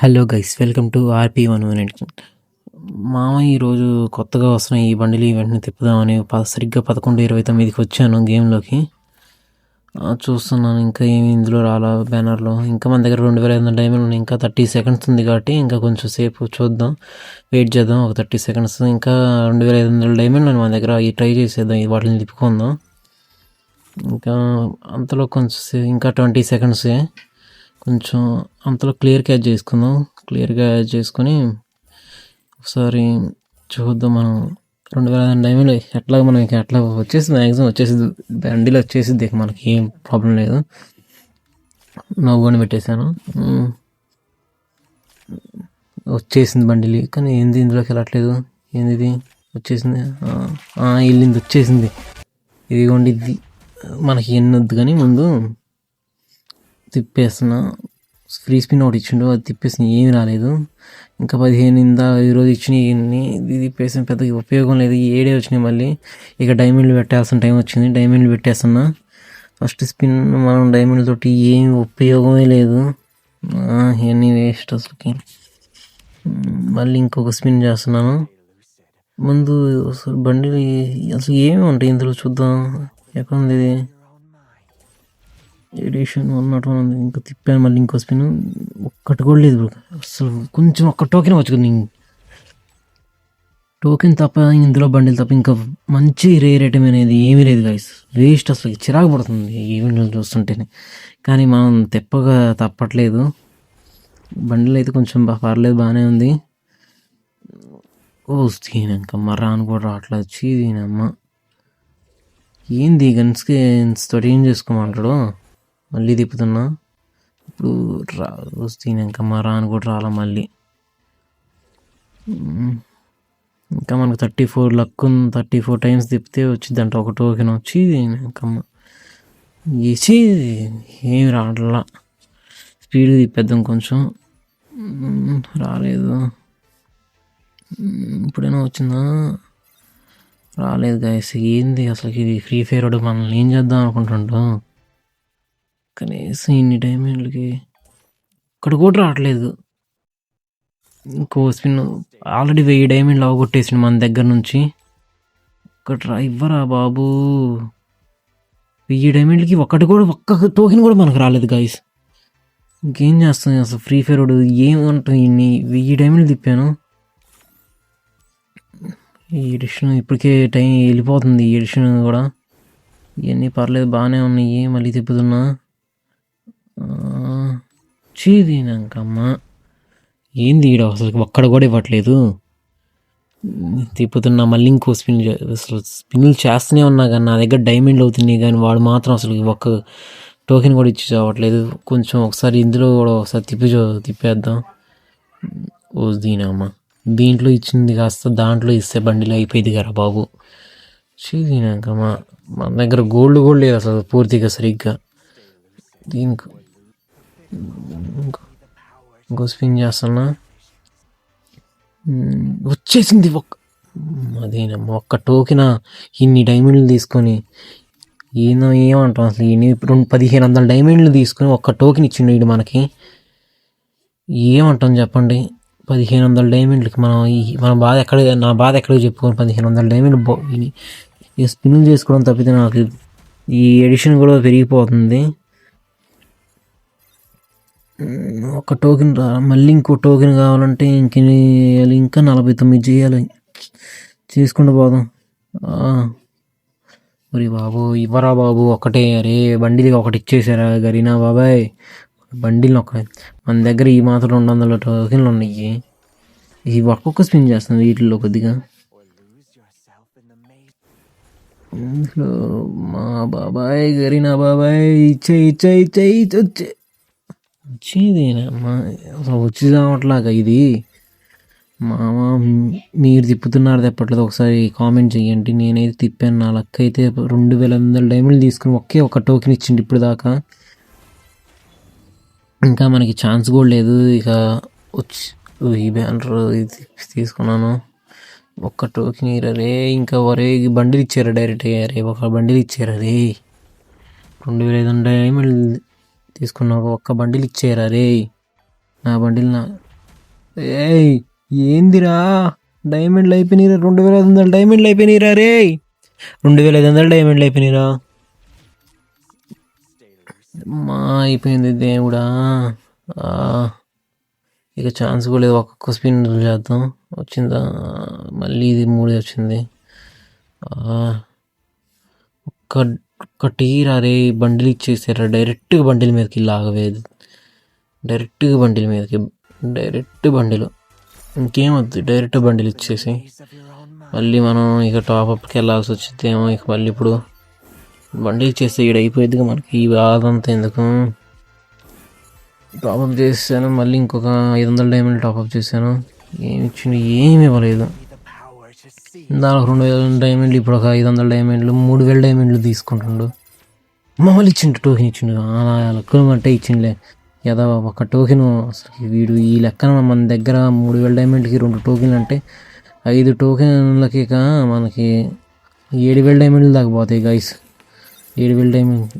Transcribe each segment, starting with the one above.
Hello guys, welcome to RP118. మామ ఈరోజు కొత్తగా వస్తున్న ఈ బండిలు వెంటనే తిప్పుదామని సరిగ్గా 11:29కి వచ్చాను గేమ్లోకి. చూస్తున్నాను ఇంకా ఏమి ఇందులో రాలా బ్యానర్లో. ఇంకా మన దగ్గర 2500 డైమండ్ ఉన్నాయి. ఇంకా 30 సెకండ్స్ ఉంది కాబట్టి ఇంకా కొంచెం సేపు చూద్దాం, వెయిట్ చేద్దాం. ఒక 30 సెకండ్స్, ఇంకా 2500 డైమండ్ మన దగ్గర. ఈ ట్రై చేసేద్దాం, వాటిని తిప్పుకుందాం. ఇంకా అంతలో కొంచెం ఇంకా 20 సెకండ్సే. కొంచెం అంతలో క్లియర్ క్యాచ్ చేసుకుందాం. క్లియర్ క్యాచ్ చేసుకొని ఒకసారి చూద్దాం. మనం 2000 డైమండ్ ఎట్లా మనకి అట్లా వచ్చేసింది, మ్యాక్సిమం వచ్చేసింది, బండిలో వచ్చేసింది, మనకి ఏం ప్రాబ్లం లేదు. నవ్వుకొని పెట్టేశాను, వచ్చేసింది బండిలి. కానీ ఏంది ఇందులోకి వెళ్ళట్లేదు, ఏంది ఇది? వచ్చేసింది, వెళ్ళింది, వచ్చేసింది. ఇదిగోండి, ఇది మనకి ఎన్నొద్దు కానీ ముందు తిప్పేస్తున్నా. ఫ్రీ స్పిన్ ఒకటి ఇచ్చిండు, అది తిప్పేసిన ఏమి రాలేదు. ఇంకా 15 ఈరోజు ఇచ్చినాయి. ఇది తిప్పేసిన పెద్ద ఉపయోగం లేదు. 7 వచ్చినాయి మళ్ళీ. ఇక డైమండ్లు పెట్టాల్సిన టైం వచ్చింది. డైమండ్లు పెట్టేస్తున్నా. ఫస్ట్ స్పిన్ మనం డైమండ్ తోటి ఏమి ఉపయోగమే లేదు, ఇవన్నీ వేస్ట్ అసలుకి. మళ్ళీ ఇంకొక స్పిన్ చేస్తున్నాను. ముందు అసలు బండి అసలు ఏమి ఉంటాయి ఇందులో చూద్దాం. ఎక్కడ ఉంది ఇది? ఎడిషన్ 101 ఉంది. ఇంకా తిప్పాను మళ్ళీ ఇంకో స్పిన్, ఒక్కటి కూడా లేదు అసలు. కొంచెం ఒక్క టోకెన్ వచ్చు, టోకెన్ తప్ప ఇందులో బండిలు తప్ప ఇంకా మంచి రేర్ ఐటమ్ అనేది ఏమీ లేదు గైస్. వేస్ట్ అసలు, చిరాకు పడుతుంది ఈవెంట్లు చూస్తుంటేనే. కానీ మనం తెప్పగా తప్పట్లేదు. బండిలు అయితే కొంచెం పర్లేదు, బాగానే ఉంది. దీనమ్మ రాను కూడా రావట్లేదు. వచ్చి దీనమ్మ ఏంది గన్స్కి తోటి ఏం చేసుకోమంటాడు. మళ్ళీ తిప్పుతున్నా. ఇప్పుడు వస్తీనమ్మ రాను కూడా రాలా మళ్ళీ. ఇంకా మనకు 34 లక్ ఉంది. 34 టైమ్స్ తిప్పితే వచ్చింది అంట ఒక టోకెన్. వచ్చి ఇంకమ్మ వేసి ఏమి రావట్లా. స్పీడ్ తిప్పేద్దాం కొంచెం. రాలేదు. ఇప్పుడైనా వచ్చిందా? రాలేదు గాయస్. ఏంది అసలు ఇది? ఫ్రీ ఫైర్ వాడు మనల్ని ఏం చేద్దాం అనుకుంటుంటాం. కనీసం ఇన్ని డైమండ్లకి ఇక్కడ కూడా రావట్లేదు. ఇంకో స్పిన్ ఆల్రెడీ 1000 డైమండ్లు అవగొట్టేసిండు మన దగ్గర నుంచి. ఇక్కడ ఇవ్వరా బాబు. 1000 డైమండ్లకి ఒక్క టోకెన్ కూడా మనకు రాలేదు గాయస్. ఇంకేం చేస్తాను అసలు ఫ్రీ ఫైర్ వాడు ఏమంటుంది. ఇన్ని 1000 డైమండ్లు తిప్పాను. ఈ ఎడిషన్ ఇప్పటికే టైం వెళ్ళిపోతుంది. ఈ ఎడిషన్ కూడా ఇవన్నీ పర్లేదు, బాగానే ఉన్నాయి. మళ్ళీ తిప్పుతున్నా. చీదీనాకమ్మ ఏంది ఈడ అసలు ఒక్కడ కూడా ఇవ్వట్లేదు. తిప్పుతున్నా. మళ్ళీ ఇంకో స్పిన్. అసలు స్పిన్లు చేస్తూనే ఉన్నా కానీ నా దగ్గర డైమండ్లు అవుతున్నాయి, కానీ వాడు మాత్రం అసలు ఒక్క టోకెన్ కూడా ఇచ్చి చావట్లేదు. కొంచెం ఒకసారి ఇందులో కూడా ఒకసారి తిప్పేద్దాం. దీనమ్మ దీంట్లో ఇచ్చింది కాస్త దాంట్లో ఇస్తే బండిలో అయిపోయింది కదా బాబు. చీదీనాకమ్మ మన దగ్గర గోల్డ్ కూడా లేదు అసలు పూర్తిగా సరిగ్గా. దీనికి ఇంకో స్పిన్ చేస్తున్నా. వచ్చేసింది అదేనమ్మా ఒక్క టోకెన్. ఇన్ని డైమండ్లు తీసుకొని ఏమంటాం అసలు. 1500 డైమండ్లు తీసుకొని ఒక్క టోకెన్ ఇచ్చిండు వీడు మనకి. ఏమంటాం చెప్పండి. 1500 డైమండ్లకి మన బాధ ఎక్కడ, నా బాధ ఎక్కడికి చెప్పుకోండి. 1500 డైమండ్లు ఈ స్పిన్ చేసుకోవడం తప్పితే నాకు ఈ ఎడిషన్ కూడా పెరిగిపోతుంది. ఒక టోకెన్ మళ్ళీ ఇంకో టోకెన్ కావాలంటే ఇంకా 49 చేయాలి. చేసుకుంటూ పోదాం. మరి బాబు ఇవ్వరా బాబు ఒకటే. అరే బండిలకి ఒకటి ఇచ్చేసారా గరీనా బాబాయ్. బండిలు మన దగ్గర ఈ మాత్రం 200 టోకెన్లు ఉన్నాయి. ఈ ఒక్కొక్క స్పిన్ చేస్తుంది వీటిల్లో కొద్దిగా. మా బాబాయ్ గరీనా బాబాయ్ ఇచ్చే వచ్చేదేనమ్మా అసలు వచ్చి రావట్లాగా ఇది. మామ మీరు తిప్పుతున్నారు తెప్పట్లేదు, ఒకసారి కామెంట్ చేయండి. నేనైతే తిప్పాను. నా లక్ అయితే 2500 డైమండ్లు తీసుకుని ఒక టోకెన్ ఇచ్చిండు ఇప్పుడు దాకా. ఇంకా మనకి ఛాన్స్ కూడా లేదు. ఇక వచ్చి ఈ బ్యానర్ ఇది తీసుకున్నాను. ఒక్క టోకెన్ రే. ఇంకా వరే బండిలు ఇచ్చారా డైరెక్ట్. రే ఒక బండిలు ఇచ్చారా రే. 2500 డైమండ్లు తీసుకున్నా, ఒక్క బండిలు ఇచ్చారా రే. నా బండిలు ఏయ్ ఏందిరా డైమండ్లు అయిపోయినాయిరా 2500 డైమండ్లు అయిపోయినాయిరా రే 2500 డైమండ్లు అయిపోయినాయిరా మా అయిపోయింది దేవుడా ఆ, ఇక ఛాన్స్ కూడా లేదు ఒక్కొక్క స్పిన్ చేద్దాం వచ్చిందా మళ్ళీ ఇది 3 వచ్చింది ఒక్క ఒక్కటి రే బండిల్ ఇచ్చేసారా డైరెక్ట్గా బండిల మీదకి లాగవేది డైరెక్ట్గా బండిల మీదకి డైరెక్ట్ బండిలు ఇంకేం వద్దు డైరెక్ట్ బండిలు ఇచ్చేసి మళ్ళీ మనం ఇక టాప్అప్కి వెళ్ళాల్సి వచ్చిందేమో ఇక మళ్ళీ ఇప్పుడు బండి ఇచ్చేస్తే ఇక్కడ అయిపోయింది మనకి ఈ బాధ అంతా ఎందుకు టాప్అప్ చేశాను మళ్ళీ ఇంకొక 500 డైమండ్లు టాప్అప్ చేశాను ఏమి ఇచ్చిండు ఏమి ఇవ్వలేదు దానికి 2000 డైమండ్లు ఇప్పుడు ఒక 500 డైమండ్లు 3000 డైమండ్లు తీసుకుంటుండు మమ్మల్ని ఇచ్చిండు టోకెన్ ఇచ్చిండు అలా లెక్కమంటే ఇచ్చిండులే యదా ఒక టోకెన్ అసలు వీడు ఈ లెక్కన మన దగ్గర 3000 డైమండ్కి 2 టోకెన్లు అంటే 5 టోకెన్లకి మనకి 7000 డైమండ్లు దాకా పోతాయి గైస్ 7000 డైమండ్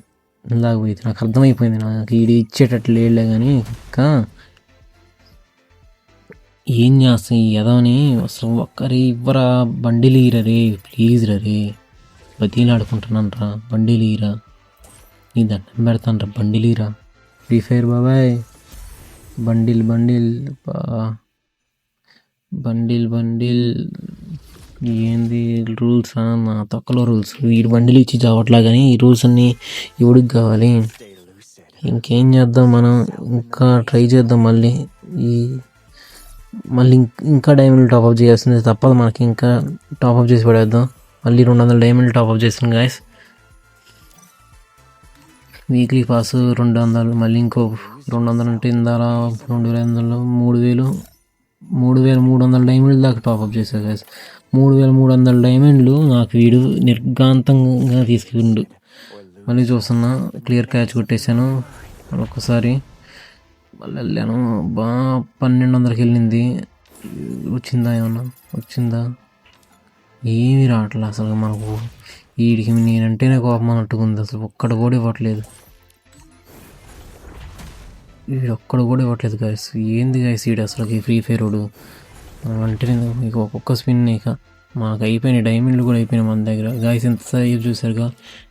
దాకా పోయింది నాకు అర్థమైపోయింది నాకు ఈడు ఇచ్చేటట్లు లేడులే కానీ ఇంకా ఏం చేస్తాం ఈ యదవని అసలు ఒక్కరి ఇవ్వరా బండిలు ఈరా రే ప్లీజ్ రే బతీలాడుకుంటున్నాను రా బండిలు ఈరా నీ దండం పెడతాను రా బండిలు ఈరా ఫ్రీ ఫైర్ బాబాయ్ బండిల్ బండిల్ బండిల్ బండిల్ ఏంది రూల్స్ నా తొక్కలో రూల్స్ వీడు బండిలు ఇచ్చి చావట్లా కానీ ఈ రూల్స్ అన్నీ ఇవిడికి కావాలి ఇంకేం చేద్దాం మనం ఇంకా ట్రై చేద్దాం మళ్ళీ మళ్ళీ ఇంకా డైమండ్లు టాప్అప్ చేయాల్సింది తప్పదు మనకి ఇంకా టాప్అప్ చేసి పడేద్దాం మళ్ళీ 200 డైమండ్లు టాప్అప్ చేస్తాం గాయస్ వీక్లీ పాస్ 200 మళ్ళీ ఇంకో 200 అంటే ఇందాల 2500 3300 డైమండ్లు దాకా టాప్అప్ చేశారు గైస్ 3300 డైమండ్లు నాకు వీడు నిర్ఘాంతంగా తీసుకుండు మళ్ళీ చూస్తున్నా క్లియర్ క్యాచ్ కొట్టేశాను ఒక్కసారి మళ్ళీ వెళ్ళాను 1200కి వెళ్ళింది వచ్చిందా ఏమన్నా వచ్చిందా ఏమీ రావట్లేదు అసలు మనకు వీడికి నేనంటేనే కోపం అన్నట్టుకుంది అసలు ఒక్కడు కూడా ఇవ్వట్లేదు వీడు ఒక్కడు కూడా ఇవ్వట్లేదు గాయస్ ఏంది గాయస్ వీడు అసలు ఫ్రీ ఫైర్ వాడు అంటే ఇక ఒక్కొక్క స్పిన్ ఇక మాకు అయిపోయినాయి డైమండ్లు కూడా అయిపోయినాయి మన దగ్గర గాయస్ ఎంత సేపు చూసారుగా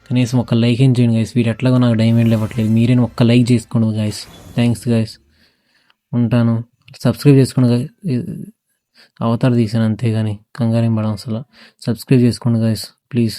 కనీసం ఒక్క లైక్ ఏం చేయండి గాయస్ వీడు ఎట్లాగో నాకు డైమండ్లు ఇవ్వట్లేదు మీరేనా ఒక్క లైక్ చేసుకోండి గాయస్ థ్యాంక్స్ గాయస్ ఉంటాను సబ్స్క్రైబ్ చేసుకోండి అవతార్ తీసాను అంతేగాని కంగారేం పడం అసలు సబ్స్క్రైబ్ చేసుకోండి గాయస్ ప్లీజ్